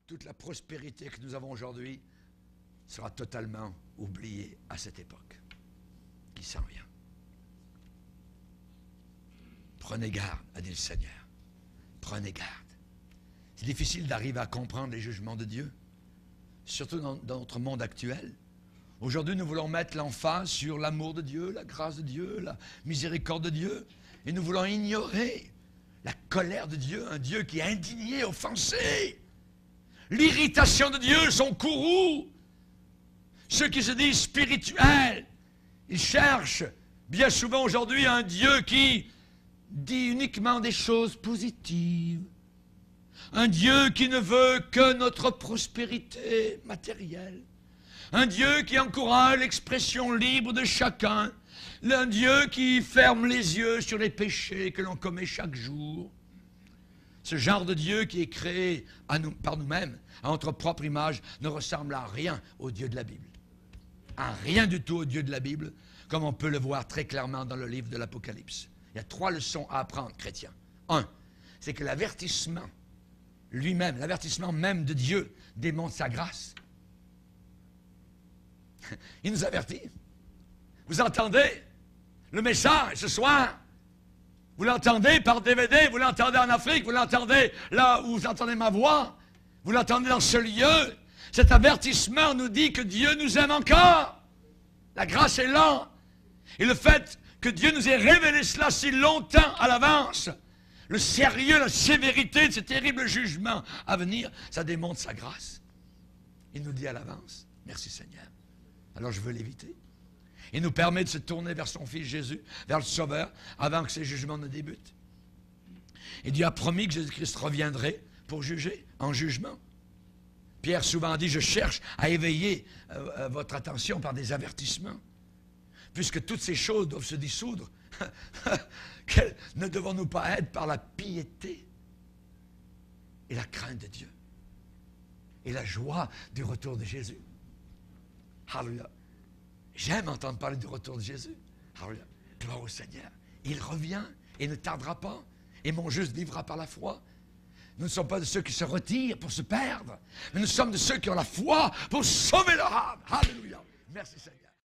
toute la prospérité que nous avons aujourd'hui sera totalement oubliée à cette époque qui s'en vient. Prenez garde, a dit le Seigneur. Prenez garde. C'est difficile d'arriver à comprendre les jugements de Dieu, surtout dans notre monde actuel. Aujourd'hui, nous voulons mettre l'emphase sur l'amour de Dieu, la grâce de Dieu, la miséricorde de Dieu, et nous voulons ignorer la colère de Dieu, un Dieu qui est indigné, offensé. L'irritation de Dieu, son courroux. Ceux qui se disent spirituels, ils cherchent bien souvent aujourd'hui un Dieu qui dit uniquement des choses positives. Un Dieu qui ne veut que notre prospérité matérielle. Un Dieu qui encourage l'expression libre de chacun. Un Dieu qui ferme les yeux sur les péchés que l'on commet chaque jour. Ce genre de Dieu qui est créé par nous-mêmes, à notre propre image, ne ressemble à rien au Dieu de la Bible. À rien du tout au Dieu de la Bible, comme on peut le voir très clairement dans le livre de l'Apocalypse. Il y a 3 leçons à apprendre, chrétiens. 1, c'est que l'avertissement lui-même, l'avertissement même de Dieu démontre sa grâce. Il nous avertit. Vous entendez le message ce soir? Vous l'entendez par DVD, vous l'entendez en Afrique, vous l'entendez là où vous entendez ma voix, vous l'entendez dans ce lieu. Cet avertissement nous dit que Dieu nous aime encore. La grâce est là. Et le fait que Dieu nous ait révélé cela si longtemps à l'avance, le sérieux, la sévérité de ce terrible jugement à venir, ça démontre sa grâce. Il nous dit à l'avance, merci Seigneur. Alors je veux l'éviter. Il nous permet de se tourner vers son Fils Jésus, vers le Sauveur, avant que ces jugements ne débutent. Et Dieu a promis que Jésus-Christ reviendrait pour juger, en jugement. Pierre souvent dit, je cherche à éveiller votre attention par des avertissements. Puisque toutes ces choses doivent se dissoudre, ne devons-nous pas être par la piété et la crainte de Dieu et la joie du retour de Jésus? Alléluia. J'aime entendre parler du retour de Jésus. Alléluia. Gloire au Seigneur. Il revient et ne tardera pas. Et mon juste vivra par la foi. Nous ne sommes pas de ceux qui se retirent pour se perdre, mais nous sommes de ceux qui ont la foi pour sauver leur âme. Alléluia. Merci Seigneur.